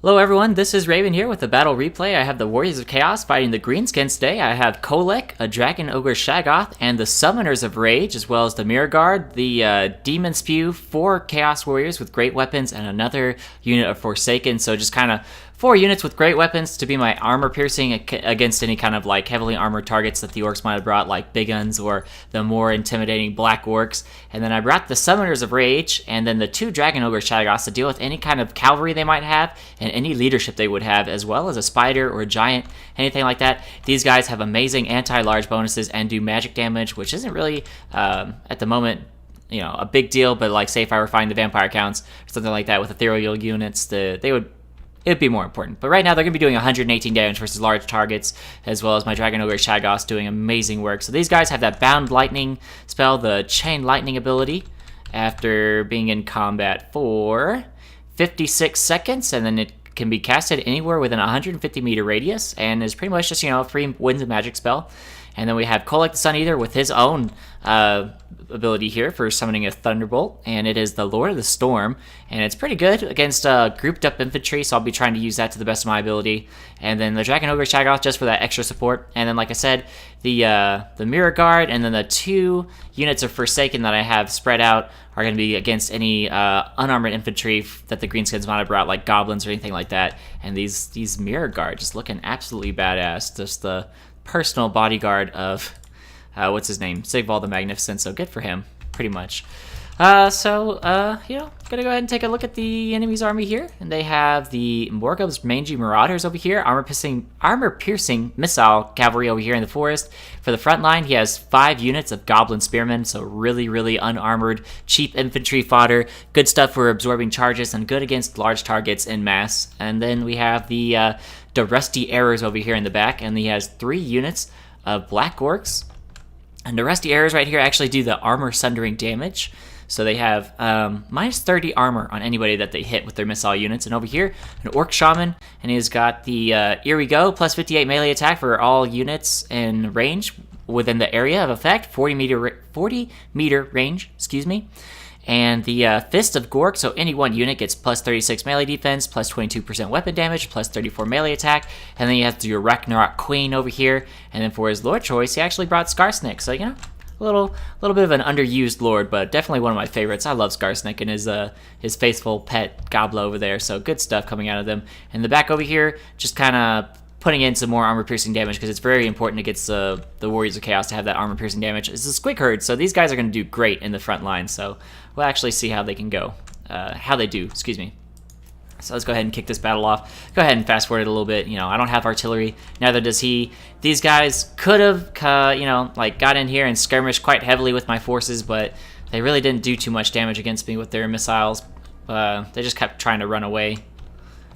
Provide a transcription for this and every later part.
Hello everyone, this is Raven here with the battle replay. I have the Warriors of Chaos fighting the Greenskins today. I have Kolek, a Dragon Ogre Shaggoth, and the Summoners of Rage, as well as the Mirror Guard, the Demon Spew, 4 Chaos Warriors with great weapons, and another unit of Forsaken. So just kind of 4 units with great weapons to be my armor piercing against any kind of like heavily armored targets that the orcs might have brought, like big guns or the more intimidating black orcs. And then I brought the Summoners of Rage and then the 2 Dragon Ogre Shaggoths to deal with any kind of cavalry they might have and any leadership they would have, as well as a spider or a giant, anything like that. These guys have amazing anti-large bonuses and do magic damage, which isn't really at the moment, you know, a big deal. But like, say if I were fighting the vampire counts or something like that with ethereal units, it'd be more important. But right now, they're going to be doing 118 damage versus large targets, as well as my Dragon Ogre Shaggoths doing amazing work. So these guys have that Bound Lightning spell, the Chain Lightning ability, after being in combat for 56 seconds, and then it can be casted anywhere within a 150 meter radius, and is pretty much just, you know, a free winds and magic spell. And then we have Kolek the Sun Eater with his own ability here for summoning a Thunderbolt, and it is the Lord of the Storm, and it's pretty good against grouped up infantry, so I'll be trying to use that to the best of my ability. And then the Dragon Ogre Shaggoth just for that extra support. And then, like I said, the Mirror Guard, and then the 2 units of Forsaken that I have spread out are going to be against any unarmored infantry that the Greenskins might have brought, like goblins or anything like that. And these Mirror Guard just looking absolutely badass. Just the personal bodyguard of what's his name, Sigvald the Magnificent, so good for him, pretty much. You know, gonna go ahead and take a look at the enemy's army here, and they have the Morgul's Mangy Marauders over here, armor-piercing missile cavalry over here in the forest. For the front line, he has 5 units of Goblin Spearmen, so really unarmored, cheap infantry fodder, good stuff for absorbing charges, and good against large targets en masse. And then we have the Rusty Arrows over here in the back, and he has 3 units of Black Orcs. And the Rusty Arrows right here actually do the armor sundering damage. So they have minus 30 armor on anybody that they hit with their missile units. And over here, an Orc Shaman, and he's got the Here We Go, plus 58 melee attack for all units in range within the area of effect, 40 meter range, excuse me. And the Fist of Gork, so any one unit gets plus 36 melee defense, plus 22% weapon damage, plus 34 melee attack. And then he has your Ragnarok Queen over here. And then for his lord choice, he actually brought Skarsnik. So, you know, a little bit of an underused lord, but definitely one of my favorites. I love Skarsnik and his faithful pet Gobla over there. So good stuff coming out of them. And the back over here, just kind of putting in some more armor-piercing damage, because it's very important against the Warriors of Chaos to have that armor-piercing damage. It's a Squig Herd, so these guys are going to do great in the front line, so we'll actually see how they can go. How they do, excuse me. So let's go ahead and kick this battle off. Go ahead and fast forward it a little bit. You know, I don't have artillery, neither does he. These guys could have, you know, like got in here and skirmished quite heavily with my forces, but they really didn't do too much damage against me with their missiles. They just kept trying to run away.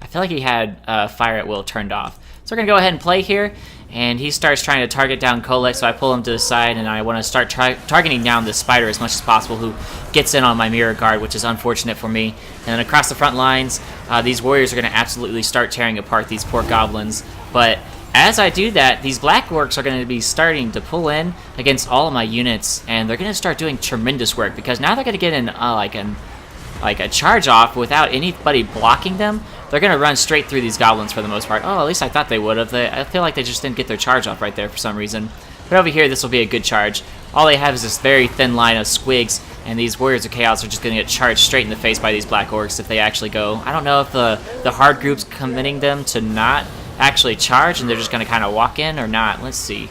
I feel like he had fire at will turned off. So we're going to go ahead and play here, and he starts trying to target down Kolek, so I pull him to the side, and I want to start targeting down the spider as much as possible, who gets in on my Mirror Guard, which is unfortunate for me. And then across the front lines, these warriors are going to absolutely start tearing apart these poor goblins. But as I do that, these Black Orcs are going to be starting to pull in against all of my units, and they're going to start doing tremendous work, because now they're going to get in like a charge off without anybody blocking them. They're going to run straight through these goblins for the most part. Oh, at least I thought they would have. I feel like they just didn't get their charge off right there for some reason. But over here, this will be a good charge. All they have is this very thin line of squigs, and these Warriors of Chaos are just going to get charged straight in the face by these Black Orcs if they actually go. I don't know if the hard group's committing them to not actually charge, and they're just going to kind of walk in or not. Let's see.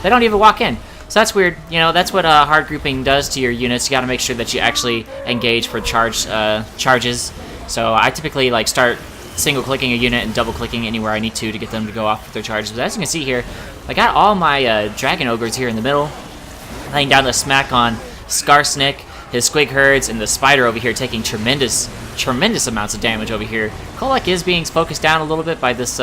They don't even walk in. So that's weird. You know, that's what hard grouping does to your units. You got to make sure that you actually engage for charges. So I typically like start single-clicking a unit and double-clicking anywhere I need to get them to go off with their charges. But as you can see here, I got all my Dragon Ogres here in the middle, laying down the smack on Skarsnik, his Squig Herds, and the Spider over here taking tremendous amounts of damage over here. Kolek is being focused down a little bit by this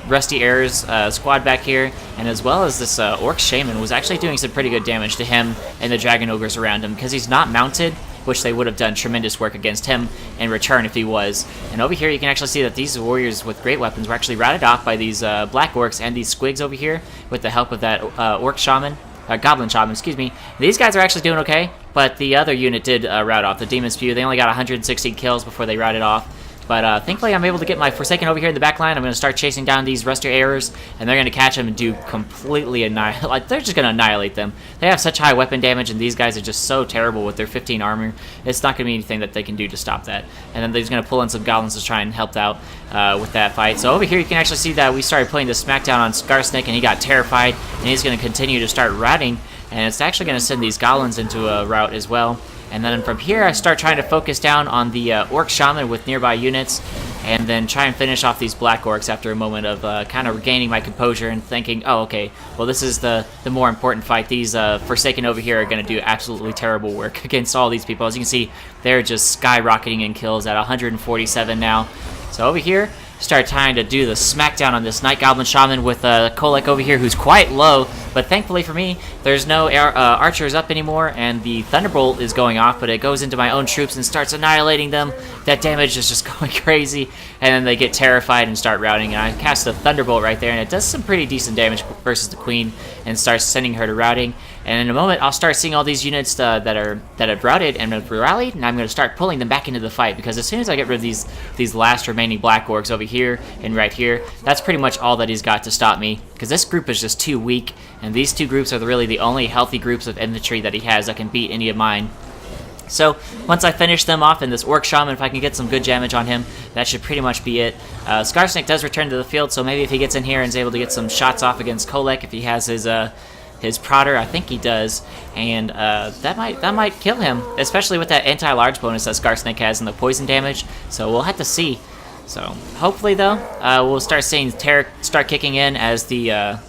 Rusty Arrows squad back here, and as well as this Orc Shaman was actually doing some pretty good damage to him and the Dragon Ogres around him, because he's not mounted, which they would have done tremendous work against him in return if he was. And over here you can actually see that these warriors with great weapons were actually routed off by these Black Orcs and these Squigs over here with the help of that Orc Shaman. Goblin Shaman, excuse me. These guys are actually doing okay, but the other unit did rout off, the Demon Spew. They only got 160 kills before they routed off. But thankfully, I'm able to get my Forsaken over here in the back line. I'm going to start chasing down these Ruster Errors, and they're going to catch them and do completely annihilate. Like, they're just going to annihilate them. They have such high weapon damage, and these guys are just so terrible with their 15 armor. It's not going to be anything that they can do to stop that. And then they're just going to pull in some goblins to try and help out with that fight. So over here, you can actually see that we started putting the smackdown on Skarsnik, and he got terrified, and he's going to continue to start routing, and it's actually going to send these goblins into a rout as well. And then from here, I start trying to focus down on the Orc Shaman with nearby units, and then try and finish off these Black Orcs after a moment of kind of regaining my composure and thinking, oh, okay, well, this is the more important fight. These Forsaken over here are going to do absolutely terrible work against all these people. As you can see, they're just skyrocketing in kills at 147 now. So over here, start trying to do the smackdown on this Night Goblin Shaman with Kolek over here, who's quite low, but thankfully for me, there's no archers up anymore, and the Thunderbolt is going off, but it goes into my own troops and starts annihilating them. That damage is just going crazy, and then they get terrified and start routing, and I cast a Thunderbolt right there, and it does some pretty decent damage versus the Queen, and starts sending her to routing. And in a moment, I'll start seeing all these units that have routed and have rallied, and I'm going to start pulling them back into the fight, because as soon as I get rid of these last remaining Black Orcs over here and right here, that's pretty much all that he's got to stop me, because this group is just too weak, and these two groups are really the only healthy groups of infantry that he has that can beat any of mine. So once I finish them off in this Orc Shaman, if I can get some good damage on him, that should pretty much be it. Skarsnik does return to the field, so maybe if he gets in here and is able to get some shots off against Kolek, if he has his Prodder, I think he does, and that might kill him, especially with that anti-large bonus that Skarsnik has and the poison damage, so we'll have to see. So hopefully though, we'll start seeing Terror start kicking in as the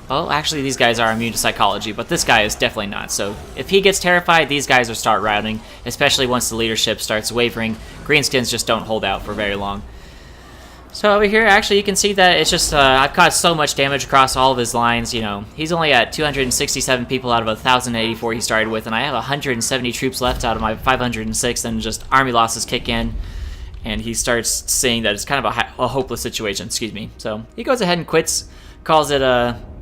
well, actually these guys are immune to psychology, but this guy is definitely not. So if he gets terrified, these guys will start routing, especially once the leadership starts wavering. Greenskins just don't hold out for very long. So over here, actually, you can see that it's just, I've caused so much damage across all of his lines, you know. He's only at 267 people out of 1,084 he started with, and I have 170 troops left out of my 506, and just army losses kick in, and he starts saying that it's kind of a hopeless situation, excuse me. So he goes ahead and quits, calls it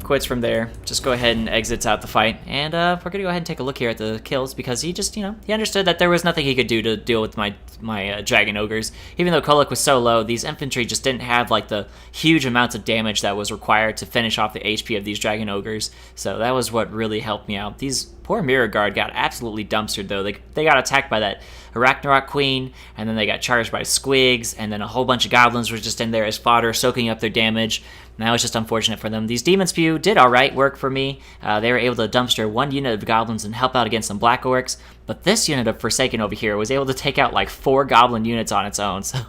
quits from there, just go ahead and exits out the fight, and we're going to go ahead and take a look here at the kills, because he just, you know, he understood that there was nothing he could do to deal with my Dragon Ogres. Even though Kolek was so low, these infantry just didn't have, like, the huge amounts of damage that was required to finish off the HP of these Dragon Ogres, so that was what really helped me out. These poor Mirror Guard got absolutely dumpstered, though. They got attacked by that Arachnarok Queen, and then they got charged by Squigs, and then a whole bunch of Goblins were just in there as fodder, soaking up their damage. That was just unfortunate for them. These Demon Spew did alright work for me. They were able to dumpster one unit of Goblins and help out against some Black Orcs, but this unit of Forsaken over here was able to take out like 4 Goblin units on its own, so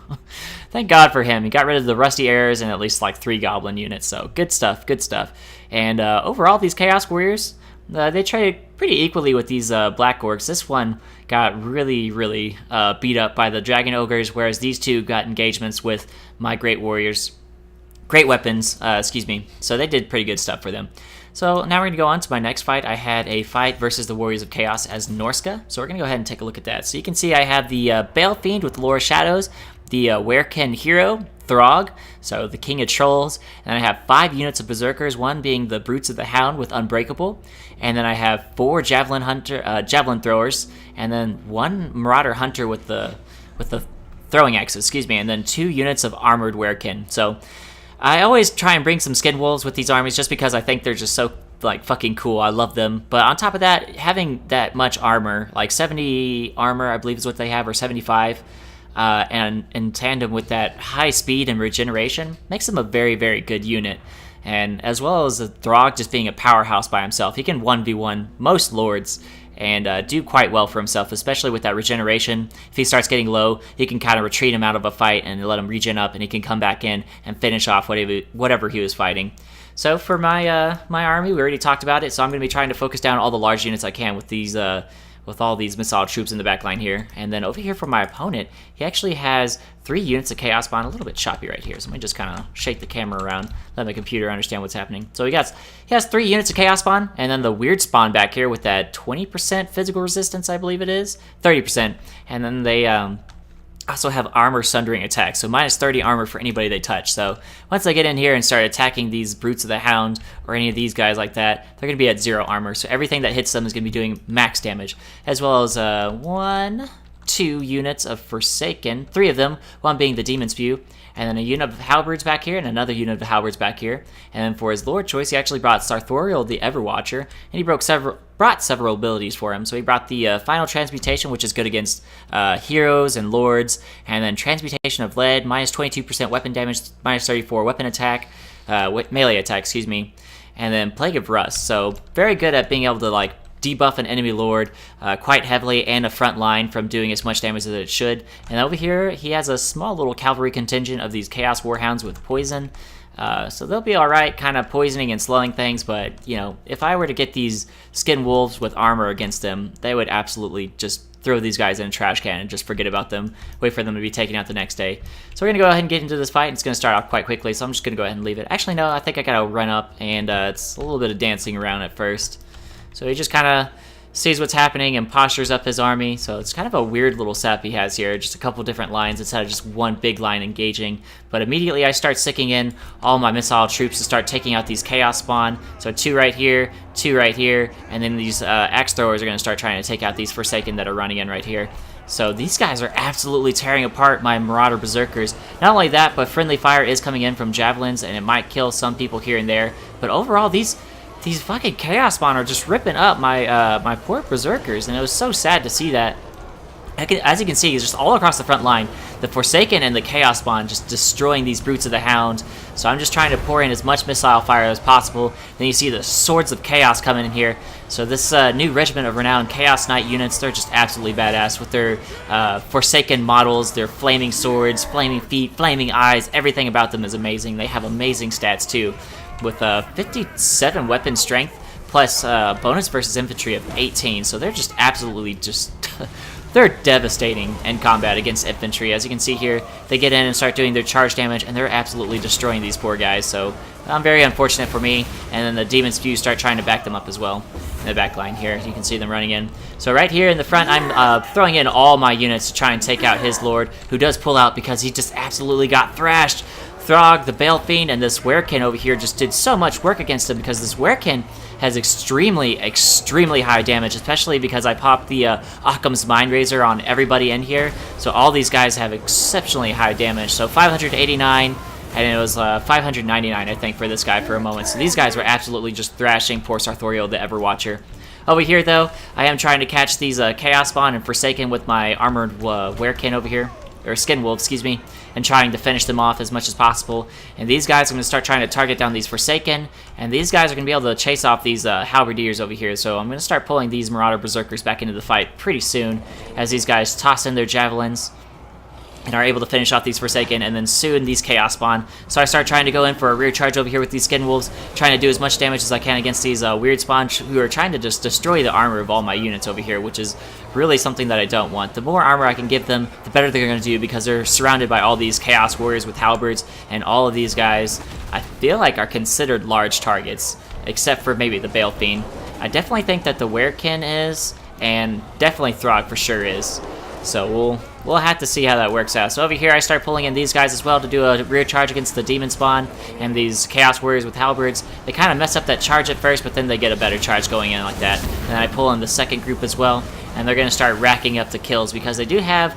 thank God for him. He got rid of the Rusty Arrows and at least like 3 Goblin units, so good stuff, good stuff. And overall, these Chaos Warriors, they traded pretty equally with these Black Orcs. This one got really beat up by the Dragon Ogres, whereas these two got engagements with my Great Warriors. Great weapons, excuse me. So they did pretty good stuff for them. So now we're going to go on to my next fight. I had a fight versus the Warriors of Chaos as Norsca. So we're going to go ahead and take a look at that. So you can see I have the Bale Fiend with Lore of Shadows, the Werekin Hero, Throg, so the King of Trolls, and I have 5 units of Berserkers, one being the Brutes of the Hound with Unbreakable, and then I have 4 Javelin Throwers, and then 1 Marauder Hunter with the Throwing Axes, excuse me, and then 2 units of Armored Werekin. So I always try and bring some Skin Wolves with these armies just because I think they're just so, like, fucking cool. I love them. But on top of that, having that much armor, like 70 armor, I believe is what they have, or 75, and in tandem with that high speed and regeneration, makes them a very good unit. And as well as the Throg just being a powerhouse by himself, he can 1v1 most lords and do quite well for himself, especially with that regeneration. If he starts getting low, he can kind of retreat him out of a fight and let him regen up, and he can come back in and finish off whatever he was fighting. So for my my army, we already talked about it, so I'm going to be trying to focus down all the large units I can with these with all these missile troops in the back line here. And then over here for my opponent, he actually has 3 units of Chaos Spawn, a little bit choppy right here, so let me just kind of shake the camera around, let my computer understand what's happening. So he has 3 units of Chaos Spawn, and then the Weird Spawn back here with that 20% physical resistance, I believe it is, 30%, and then they also have armor sundering attacks, so minus 30 armor for anybody they touch. So once they get in here and start attacking these Brutes of the Hound or any of these guys like that, they're going to be at 0 armor, so everything that hits them is going to be doing max damage, as well as 1, 2 units of Forsaken, 3 of them, one being the Demon Spew, and then a unit of Halberds back here, and another unit of Halberds back here. And then for his Lord choice, he actually brought Sartorial the Everwatcher, and he brought several abilities for him. So he brought the Final Transmutation, which is good against heroes and lords, and then Transmutation of Lead, minus 22% weapon damage, minus 34 weapon attack, melee attack, excuse me, and then Plague of Rust. So very good at being able to like debuff an enemy lord quite heavily and a front line from doing as much damage as it should. And over here, he has a small little cavalry contingent of these Chaos Warhounds with poison. So they'll be alright, kind of poisoning and slowing things, but, you know, if I were to get these Skin Wolves with armor against them, they would absolutely just throw these guys in a trash can and just forget about them, wait for them to be taken out the next day. So we're going to go ahead and get into this fight, and it's going to start off quite quickly, so I'm just going to go ahead and leave it. Actually, no, I think I got to run up, and it's a little bit of dancing around at first. So he just kind of sees what's happening and postures up his army. So it's kind of a weird little setup he has here, just a couple different lines instead of just one big line engaging. But immediately I start sicking in all my missile troops to start taking out these Chaos Spawn. So 2 right here, 2 right here, and then these Axe Throwers are going to start trying to take out these Forsaken that are running in right here. So these guys are absolutely tearing apart my Marauder Berserkers. Not only that, but friendly fire is coming in from Javelins, and it might kill some people here and there. But overall, these fucking Chaos Spawn are just ripping up my my poor Berserkers, and it was so sad to see that. As you can see, it's just all across the front line. The Forsaken and the Chaos Spawn just destroying these Brutes of the Hound. So I'm just trying to pour in as much missile fire as possible. Then you see the Swords of Chaos coming in here. So this new regiment of renowned Chaos Knight units, they're just absolutely badass with their Forsaken models, their flaming swords, flaming feet, flaming eyes. Everything about them is amazing. They have amazing stats too, with 57 weapon strength plus bonus versus infantry of 18. So they're just absolutely just they're devastating in combat against infantry. As you can see here, they get in and start doing their charge damage, and they're absolutely destroying these poor guys. So very unfortunate for me. And then the Demon Spew start trying to back them up as well in the back line here. You can see them running in. So right here in the front, I'm throwing in all my units to try and take out his Lord, who does pull out because he just absolutely got thrashed. Throg, the Bale Fiend, and this Werekin over here just did so much work against him because this Werekin has extremely high damage, especially because I popped the Occam's Mind Razor on everybody in here. So all these guys have exceptionally high damage. So 589, and it was 599, I think, for this guy for a moment. So these guys were absolutely just thrashing poor Sartorial the Everwatcher. Over here, though, I am trying to catch these Chaos Spawn and Forsaken with my armored Werekin over here. Or Skin Wolves, excuse me, and trying to finish them off as much as possible. And these guys are going to start trying to target down these Forsaken, and these guys are going to be able to chase off these Halberdiers over here. So I'm going to start pulling these Marauder Berserkers back into the fight pretty soon, as these guys toss in their Javelins and are able to finish off these Forsaken, and then soon these Chaos Spawn. So I start trying to go in for a rear charge over here with these Skin Wolves, trying to do as much damage as I can against these weird Spawn who are trying to just destroy the armor of all my units over here, which is really something that I don't want. The more armor I can give them, the better they're going to do, because they're surrounded by all these Chaos Warriors with halberds, and all of these guys, I feel like, are considered large targets, except for maybe the Bale Fiend. I definitely think that the Werekin is, and definitely Throg for sure is. So we'll have to see how that works out. So over here I start pulling in these guys as well to do a rear charge against the Demon Spawn and these Chaos Warriors with halberds. They kind of mess up that charge at first, but then they get a better charge going in like that. And then I pull in the second group as well, and they're going to start racking up the kills because they do have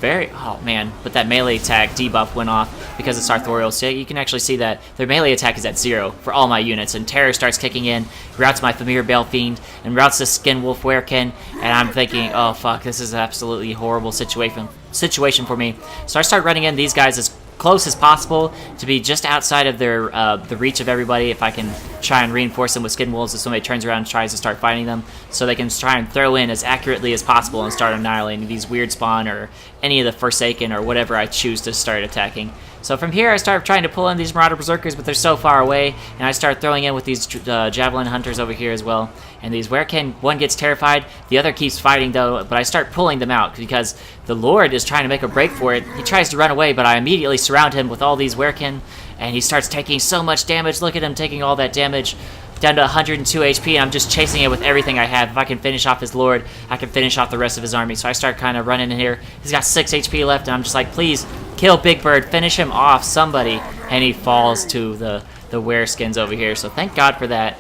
oh man, but that melee attack debuff went off because of Sartorial. So you can actually see that their melee attack is at 0 for all my units, and Terror starts kicking in, routes my Familiar Bale Fiend, and routes the Skin Wolf Werekin, and I'm thinking, oh fuck, this is an absolutely horrible situation for me. So I start running in these guys as close as possible to be just outside of their the reach of everybody. If I can try and reinforce them with Skin Wolves if somebody turns around and tries to start fighting them, so they can try and throw in as accurately as possible and start annihilating these weird Spawn or any of the Forsaken or whatever I choose to start attacking. So from here I start trying to pull in these Marauder Berserkers, but they're so far away, and I start throwing in with these Javelin Hunters over here as well. And these Werekin, one gets terrified, the other keeps fighting though, but I start pulling them out because the Lord is trying to make a break for it. He tries to run away, but I immediately surround him with all these Werekin, and he starts taking so much damage. Look at him taking all that damage, down to 102 HP, and I'm just chasing it with everything I have. If I can finish off his Lord, I can finish off the rest of his army. So I start kind of running in here. He's got 6 HP left, and I'm just like, please, kill Big Bird, finish him off, somebody. And he falls to the Wereskins over here, so thank God for that.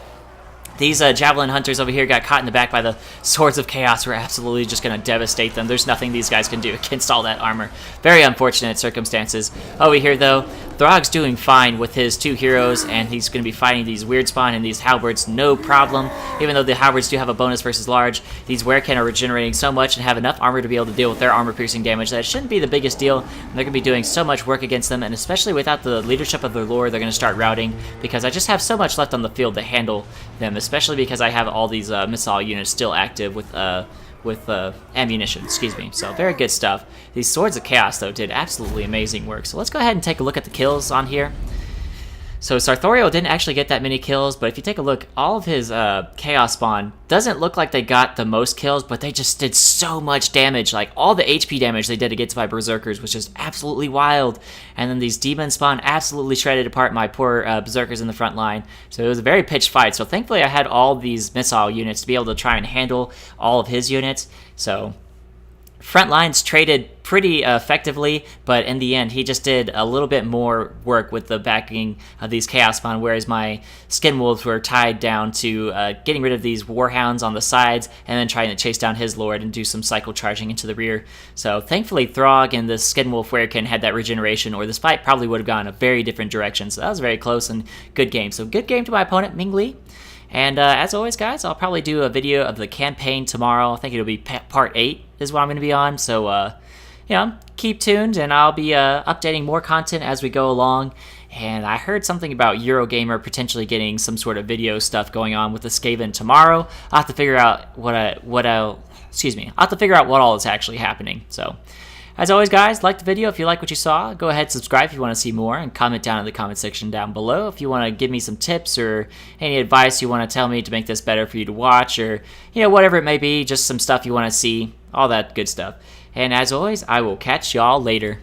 These Javelin Hunters over here got caught in the back by the Swords of Chaos. We're absolutely just going to devastate them. There's nothing these guys can do against all that armor. Very unfortunate circumstances. Over here, though, Throg's doing fine with his 2 heroes, and he's going to be fighting these Weird Spawn and these Halberds, no problem. Even though the Halberds do have a bonus versus large, these Werekin are regenerating so much and have enough armor to be able to deal with their armor-piercing damage that it shouldn't be the biggest deal. And they're going to be doing so much work against them, and especially without the leadership of their lord, they're going to start routing, because I just have so much left on the field to handle them, especially because I have all these missile units still active with ammunition, excuse me. So very good stuff. These Swords of Chaos, though, did absolutely amazing work. So let's go ahead and take a look at the kills on here. So Sartorial didn't actually get that many kills, but if you take a look, all of his Chaos Spawn doesn't look like they got the most kills, but they just did so much damage. Like, all the HP damage they did against my Berserkers was just absolutely wild. And then these Demon Spawn absolutely shredded apart my poor Berserkers in the front line. So it was a very pitched fight. So thankfully I had all these missile units to be able to try and handle all of his units. So front lines traded pretty effectively, but in the end, he just did a little bit more work with the backing of these Chaos Spawn, whereas my Skin Wolves were tied down to getting rid of these Warhounds on the sides, and then trying to chase down his Lord and do some cycle charging into the rear. So thankfully, Throg and the Skin Wolf Werekin had that regeneration, or this fight probably would have gone a very different direction. So that was very close and good game. So good game to my opponent, Ming Li. And as always, guys, I'll probably do a video of the campaign tomorrow. I think it'll be part 8 is what I'm going to be on. So, keep tuned, and I'll be updating more content as we go along. And I heard something about Eurogamer potentially getting some sort of video stuff going on with the Skaven tomorrow. I'll have to figure out I'll have to figure out what all is actually happening. So, as always, guys, like the video if you like what you saw. Go ahead, subscribe if you want to see more, and comment down in the comment section down below if you want to give me some tips or any advice you want to tell me to make this better for you to watch, or whatever it may be, just some stuff you want to see, all that good stuff. And as always, I will catch y'all later.